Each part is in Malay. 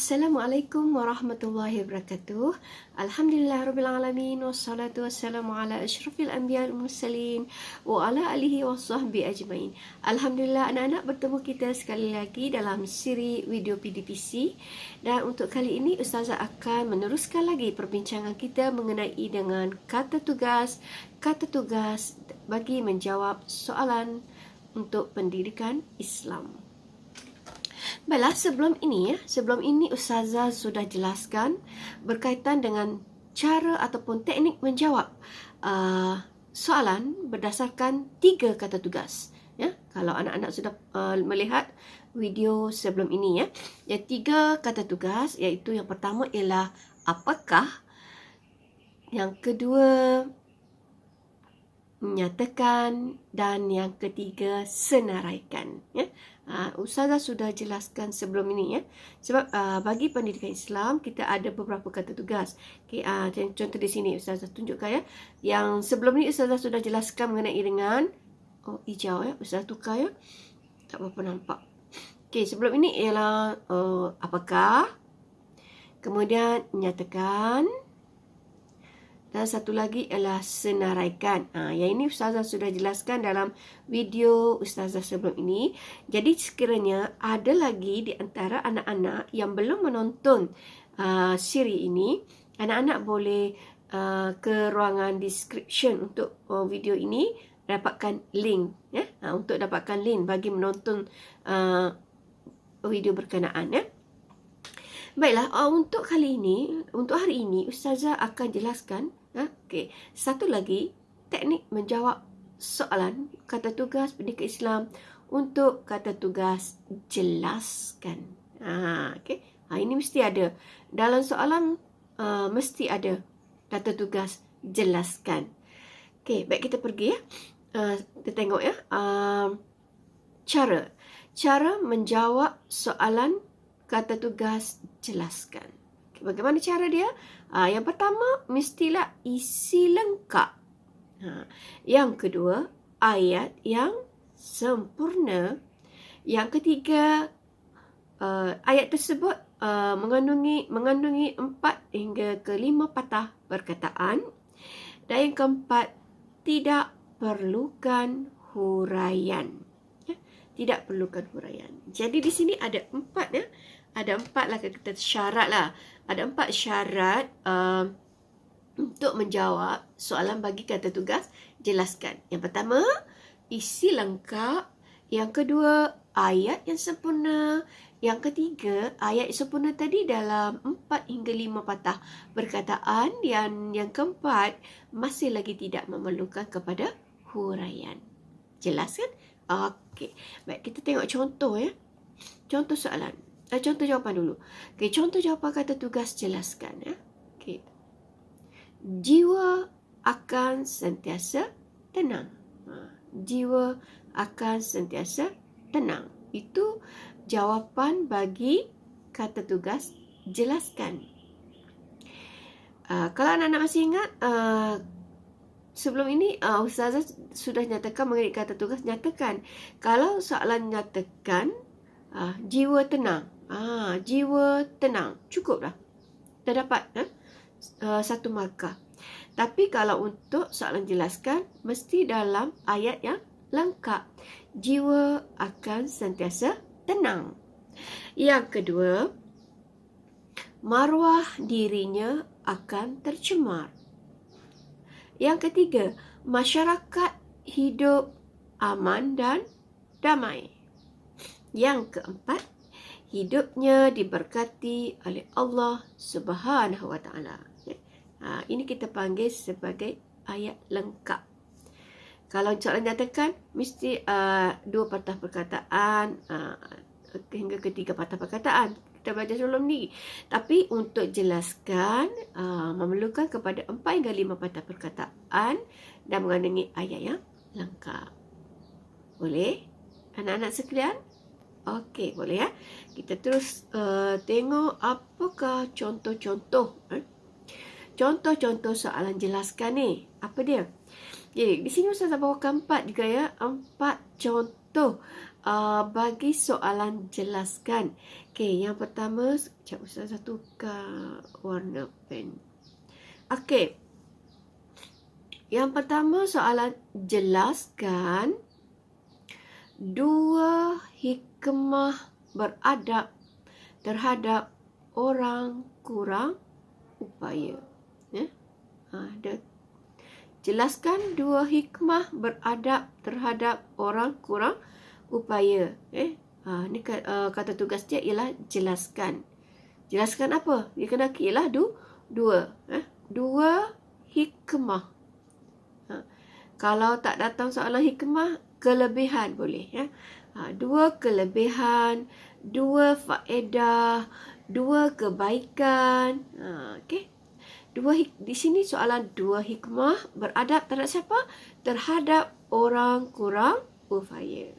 Assalamualaikum warahmatullahi wabarakatuh. Alhamdulillahirrabbilalamin. Wassalatu wassalamu ala asyrafil anbiya wal mursalin wa ala alihi wa sahbihi ajmain. Alhamdulillah anak-anak, bertemu kita sekali lagi dalam siri video PDPC. Dan untuk kali ini Ustazah akan meneruskan lagi perbincangan kita mengenai dengan kata tugas bagi menjawab soalan untuk pendidikan Islam. Baiklah, sebelum ini Ustazah sudah jelaskan berkaitan dengan cara ataupun teknik menjawab soalan berdasarkan 3 kata tugas. Ya, kalau anak-anak sudah melihat video sebelum ini, ya 3 kata tugas, iaitu yang pertama ialah apakah, yang kedua menyatakan, dan yang ketiga senaraikan. Ya. Ustazah sudah jelaskan sebelum ini, ya. Sebab bagi pendidikan Islam kita ada beberapa kata tugas. Okay, contoh di sini Ustazah tunjukkan, ya. Yang sebelum ini Ustazah sudah jelaskan mengenai dengan hijau, ya. Ustazah tukar, ya. Tak berapa nampak. Okay, sebelum ini ialah apakah, kemudian menyatakan, dan satu lagi ialah senaraikan. Yang ini Ustazah sudah jelaskan dalam video Ustazah sebelum ini. Jadi sekiranya ada lagi di antara anak-anak yang belum menonton siri ini, anak-anak boleh ke ruangan description untuk video ini, dapatkan link, ya. Untuk dapatkan link bagi menonton video berkenaan, ya. Baiklah, untuk hari ini Ustazah akan jelaskan, okey, satu lagi teknik menjawab soalan kata tugas pendidikan Islam untuk kata tugas jelaskan. Okey. Ini mesti ada dalam soalan, mesti ada kata tugas jelaskan. Okey, baik, kita pergi, ya. Kita tengok, ya. Cara menjawab soalan kata tugas jelaskan. Bagaimana cara dia? Yang pertama, mestilah isi lengkap. Yang kedua, ayat yang sempurna. Yang ketiga, ayat tersebut mengandungi 4 hingga ke 5 patah perkataan. Dan yang keempat, tidak perlukan huraian. Tidak perlukan huraian. Jadi di sini ada 4, ya. Ada 4 lah kita syarat lah. Ada 4 syarat untuk menjawab soalan bagi kata tugas jelaskan. Yang pertama, isi lengkap. Yang kedua, ayat yang sempurna. Yang ketiga, ayat sempurna tadi dalam 4 hingga 5 patah perkataan. Yang keempat, masih lagi tidak memerlukan kepada huraian. Jelas, kan? Okey. Baik, kita tengok contoh, ya. Contoh soalan. Contoh jawapan dulu. Okey, contoh jawapan kata tugas jelaskan, ya. Okey. Jiwa akan sentiasa tenang. Jiwa akan sentiasa tenang. Itu jawapan bagi kata tugas jelaskan. Kalau anak-anak masih ingat, sebelum ini Ustazah sudah nyatakan mengenai kata tugas nyatakan. Kalau soalan nyatakan jiwa tenang. Jiwa tenang. Cukuplah. Dah dapat 1 markah. Tapi kalau untuk soalan jelaskan, mesti dalam ayat yang lengkap. Jiwa akan sentiasa tenang. Yang kedua, maruah dirinya akan tercemar. Yang ketiga, masyarakat hidup aman dan damai. Yang keempat, hidupnya diberkati oleh Allah Subhanahu wa Ta'ala. Ini kita panggil sebagai ayat lengkap. Kalau soalan nyatakan, mesti 2 patah perkataan hingga ke 3 patah perkataan. Kita belajar sebelum ni. Tapi untuk jelaskan, memerlukan kepada 4 hingga 5 patah perkataan dan mengandungi ayat yang lengkap. Boleh? Anak-anak sekalian? Okey, boleh, ya. Kita terus tengok apakah contoh-contoh. Contoh-contoh soalan jelaskan ni. Apa dia? Jadi, di sini Ustazah bawakan 4 juga, ya. 4 contoh contoh bagi soalan jelaskan. Okey, yang pertama, sekejap Ustazah tukar warna pen. Okey. Yang pertama soalan jelaskan dua hikmah beradab terhadap orang kurang upaya. Jelaskan dua hikmah beradab terhadap orang kurang upaya. Ni kata tugas dia ialah jelaskan. Jelaskan apa? Dia kena ialah dua. Dua hikmah. Kalau tak datang soalan hikmah, kelebihan boleh. Dua kelebihan, dua faedah, dua kebaikan. Okey. Di sini soalan dua hikmah beradab terhadap siapa? Terhadap orang kurang upaya.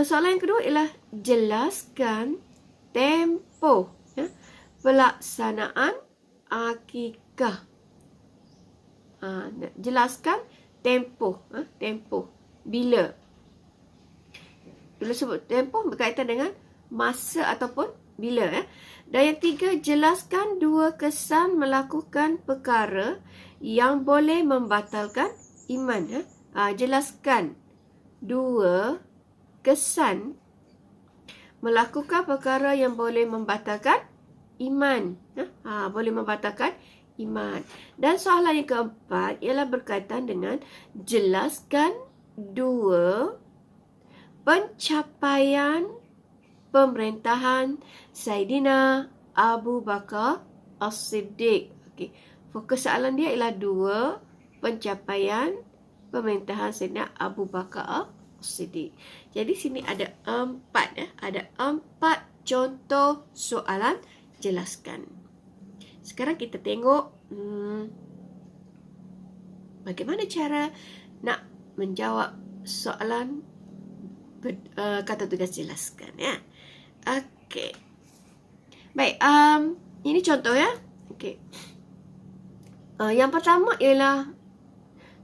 Soalan yang kedua ialah jelaskan tempoh pelaksanaan akikah. Jelaskan tempoh. Tempoh. Bila sebut tempoh berkaitan dengan masa ataupun bila. Dan yang tiga, jelaskan dua kesan melakukan perkara yang boleh membatalkan iman. Jelaskan dua kesan melakukan perkara yang boleh membatalkan iman. Boleh membatalkan iman. Dan soalan yang keempat ialah berkaitan dengan jelaskan dua pencapaian pemerintahan Saidina Abu Bakar As-Siddiq. Okey. Fokus soalan dia ialah dua pencapaian pemerintahan Saidina Abu Bakar As-Siddiq. Jadi sini ada empat. Ada empat contoh soalan jelaskan. Sekarang kita tengok bagaimana cara nak menjawab soalan kata tugas jelaskan. Okey. Baik, ini contoh ya. Okey. Yang pertama ialah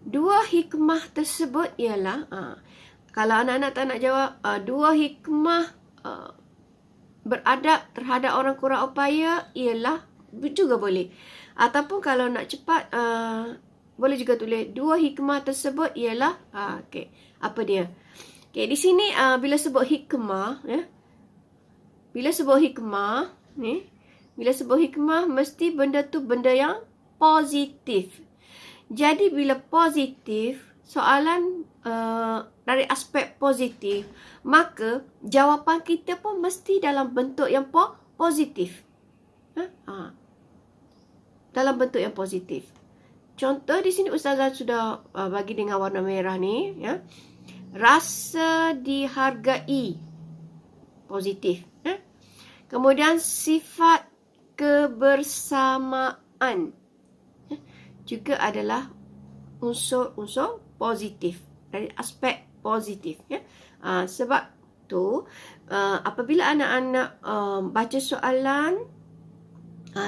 dua hikmah tersebut ialah kalau anak-anak tak nak jawab dua hikmah beradab terhadap orang kurang upaya ialah juga boleh. Ataupun kalau nak cepat boleh juga tulis dua hikmah tersebut ialah okey. Apa dia? Okey, di sini bila sebut hikmah bila sebut hikmah bila sebut hikmah mesti benda tu benda yang positif. Jadi bila positif, soalan dari aspek positif, maka jawapan kita pun mesti dalam bentuk yang positif. Dalam bentuk yang positif. Contoh di sini Ustazah sudah bagi dengan warna merah ni. Rasa dihargai. Positif. Kemudian sifat kebersamaan. Juga adalah unsur-unsur positif. Dari aspek positif. Sebab tu apabila anak-anak baca soalan,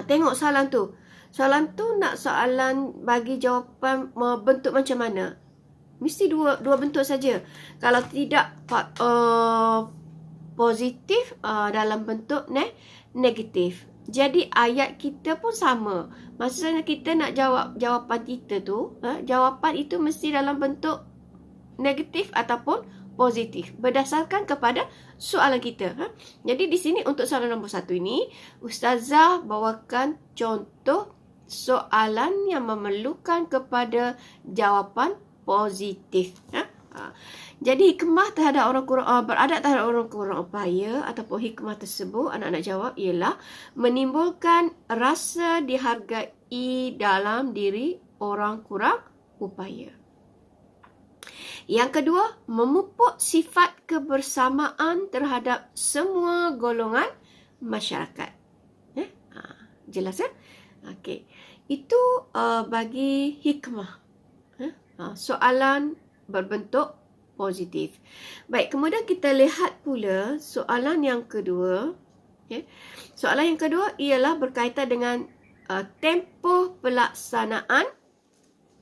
tengok soalan tu. Soalan tu nak soalan bagi jawapan bentuk macam mana? Mesti dua bentuk saja. Kalau tidak positif dalam bentuk negatif. Jadi ayat kita pun sama. Maksudnya kita nak jawab jawapan kita tu, jawapan itu mesti dalam bentuk negatif ataupun positif berdasarkan kepada soalan kita. Jadi di sini untuk soalan nombor 1 ini, Ustazah bawakan contoh soalan yang memerlukan kepada jawapan positif. Jadi hikmah terhadap orang kurang beradab terhadap orang kurang upaya ataupun hikmah tersebut anak-anak jawab ialah menimbulkan rasa dihargai dalam diri orang kurang upaya. Yang kedua, memupuk sifat kebersamaan terhadap semua golongan masyarakat. Jelas ya? Okey. Itu bagi hikmah. Soalan berbentuk positif. Baik, kemudian kita lihat pula soalan yang kedua. Soalan yang kedua ialah berkaitan dengan tempoh pelaksanaan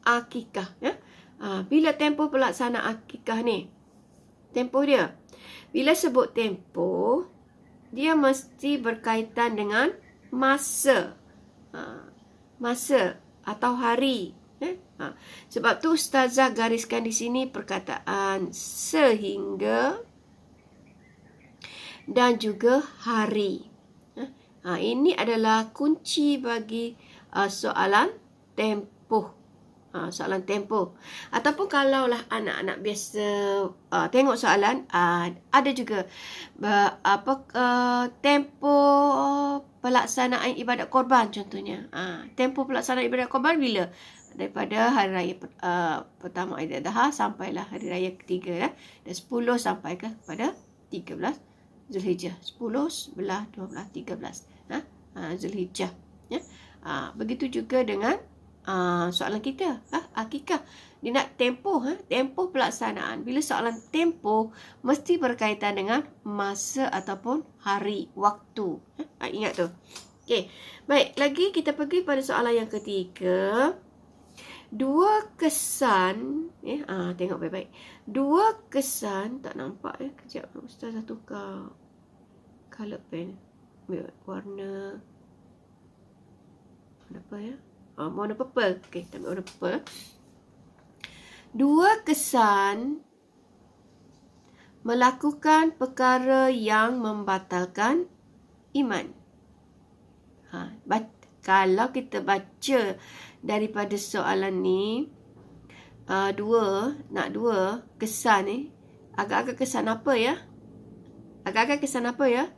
akikah. Bila tempoh pelaksanaan akikah ni? tempoh dia. Bila sebut tempoh, dia mesti berkaitan dengan masa. Masa atau hari. Sebab tu Ustazah gariskan di sini perkataan sehingga dan juga hari. Ini adalah kunci bagi soalan tempoh. Soalan tempoh. Ataupun kalaulah anak-anak biasa tengok soalan, ada juga tempoh pelaksanaan ibadat korban contohnya. Tempoh pelaksanaan ibadat korban bila? Daripada hari raya pertama Aidil Adha sampailah hari raya ketiga, dan 10 sampai kepada 13 Zulhijjah. 10, 11, 12, 13 Zulhijjah. Begitu juga dengan soalan kita, akikah. Dia nak tempoh, tempoh pelaksanaan. Bila soalan tempoh, mesti berkaitan dengan masa ataupun hari, waktu. Ingat tu. Okey. Baik, lagi kita pergi pada soalan yang ketiga. Dua kesan, tengok baik-baik. Dua kesan, tak nampak kejap. Ustazah tukar color pen. Warna apa ya? Warna purple. Okey, kita ambil warna purple. Dua kesan melakukan perkara yang membatalkan iman. Kalau kita baca daripada soalan ni, dua kesan ni, agak-agak kesan apa ya?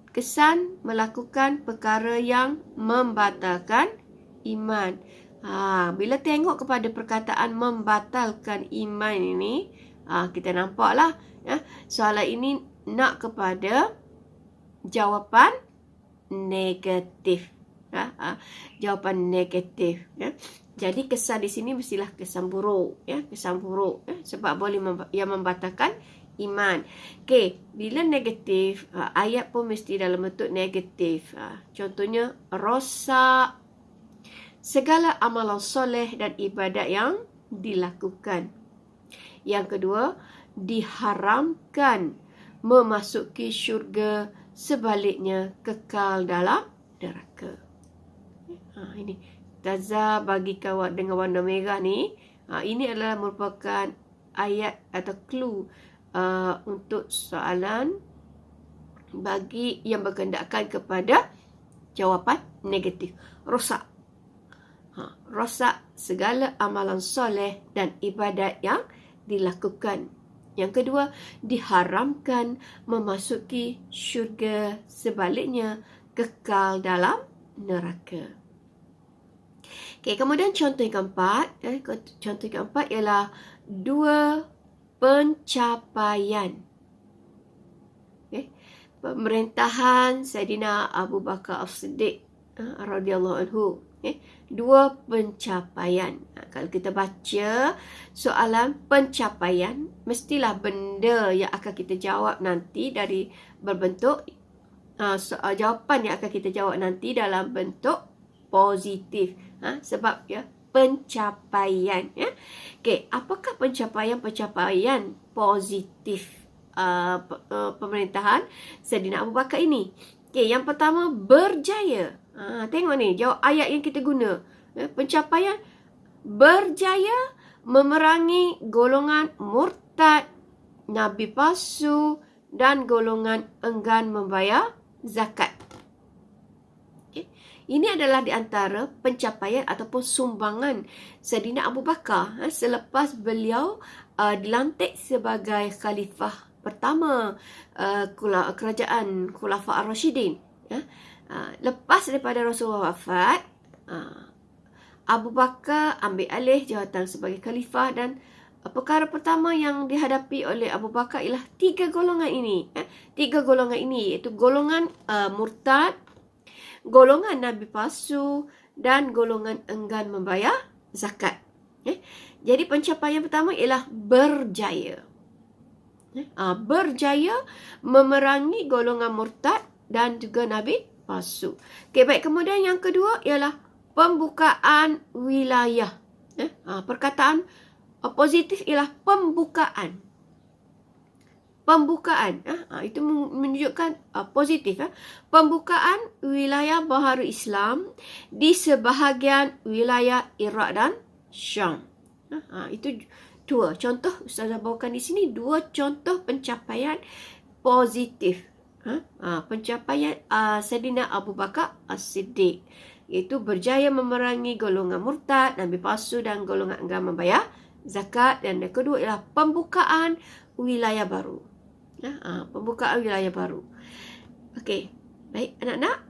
Kesan melakukan perkara yang membatalkan iman. Bila tengok kepada perkataan membatalkan iman ini, kita nampaklah soalan ini nak kepada jawapan negatif. Jawapan negatif. Jadi kesan di sini mestilah kesan buruk. Kesan buruk. Sebab boleh yang membatalkan iman. Okey, bila negatif, ayat pun mesti dalam bentuk negatif. Contohnya, rosak segala amalan soleh dan ibadat yang dilakukan. Yang kedua, diharamkan memasuki syurga, sebaliknya kekal dalam neraka. Ini Taza bagi kawan dengan warna merah ni. Ini adalah merupakan ayat atau clue untuk soalan bagi yang berkehendakkan kepada jawapan negatif. Rosak. Rosak segala amalan soleh dan ibadat yang dilakukan. Yang kedua, diharamkan memasuki syurga, sebaliknya kekal dalam neraka. Okey, kemudian contoh yang keempat. Contoh yang keempat ialah dua pencapaian. Pemerintahan Saidina Abu Bakar As-Siddiq radhiyallahu anhu. Dua pencapaian. Kalau kita baca soalan pencapaian, mestilah benda yang akan kita jawab nanti dari berbentuk jawapan yang akan kita jawab nanti dalam bentuk positif. Sebab pencapaian. Okey, apakah pencapaian positif pemerintahan Saidina Abu Bakar ini? Okey, yang pertama, berjaya. Tengok ni, jawab ayat yang kita guna. Pencapaian berjaya memerangi golongan murtad, nabi palsu dan golongan enggan membayar zakat. Ini adalah di antara pencapaian ataupun sumbangan Saidina Abu Bakar selepas beliau dilantik sebagai khalifah pertama kerajaan Khulafa Ar-Rasyidin. Lepas daripada Rasulullah wafat, Abu Bakar ambil alih jawatan sebagai khalifah, dan perkara pertama yang dihadapi oleh Abu Bakar ialah tiga golongan ini. Tiga golongan ini iaitu golongan murtad, golongan nabi palsu dan golongan enggan membayar zakat. Jadi pencapaian pertama ialah berjaya. Berjaya memerangi golongan murtad dan juga nabi palsu. Okey, baik. Kemudian yang kedua ialah pembukaan wilayah. Perkataan positif ialah pembukaan. pembukaan. Itu menunjukkan positif. Pembukaan wilayah baharu Islam di sebahagian wilayah Iraq dan Syam. Itu dua contoh Ustazah bawakan di sini, dua contoh pencapaian positif. Pencapaian Sayyidina Abu Bakar As-Siddiq, iaitu berjaya memerangi golongan murtad, nabi palsu dan golongan enggan membayar zakat. Dan yang kedua ialah pembukaan wilayah baru. Pembukaan wilayah baru. Okey, baik anak-anak,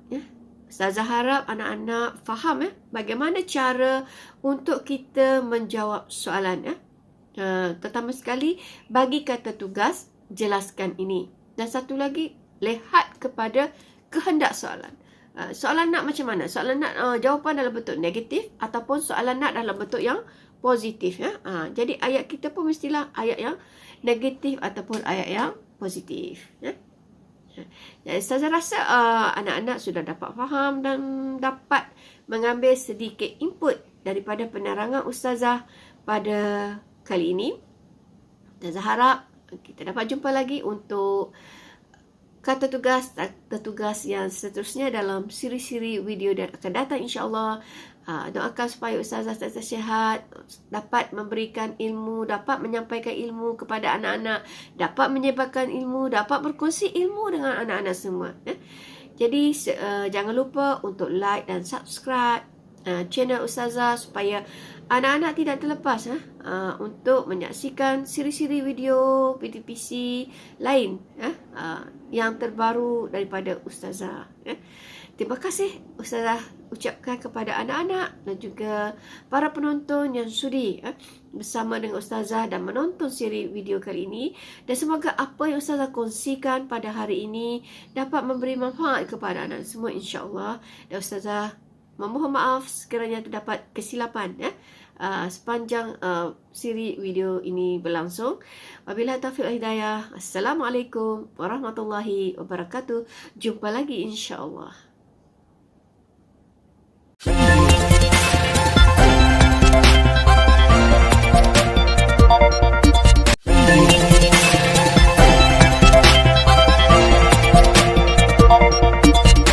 Ustazah harap anak-anak faham bagaimana cara untuk kita menjawab soalan. Pertama sekali, bagi kata tugas, jelaskan ini. Dan satu lagi, lihat kepada kehendak soalan. Soalan nak macam mana? Soalan nak jawapan dalam bentuk negatif ataupun soalan nak dalam bentuk yang positif. Jadi ayat kita pun mestilah ayat yang negatif ataupun ayat yang positif. Saya rasa anak-anak sudah dapat faham dan dapat mengambil sedikit input daripada penerangan Ustazah pada kali ini. Ustazah harap kita dapat jumpa lagi untuk kata tugas yang seterusnya dalam siri-siri video yang akan datang, insya-Allah. Doakan supaya Ustazah sihat, dapat memberikan ilmu, dapat menyampaikan ilmu kepada anak-anak, dapat menyebarkan ilmu, dapat berkongsi ilmu dengan anak-anak semua. Jadi jangan lupa untuk like dan subscribe channel Ustazah supaya anak-anak tidak terlepas untuk menyaksikan siri-siri video PTPC lain yang terbaru daripada Ustazah. Terima kasih Ustazah ucapkan kepada anak-anak dan juga para penonton yang sudi bersama dengan Ustazah dan menonton siri video kali ini. Dan semoga apa yang Ustazah kongsikan pada hari ini dapat memberi manfaat kepada anak semua, insya-Allah. Dan Ustazah memohon maaf sekiranya terdapat kesilapan sepanjang siri video ini berlangsung. Wabillahi taufiq wal hidayah. Assalamualaikum warahmatullahi wabarakatuh. Jumpa lagi insya-Allah.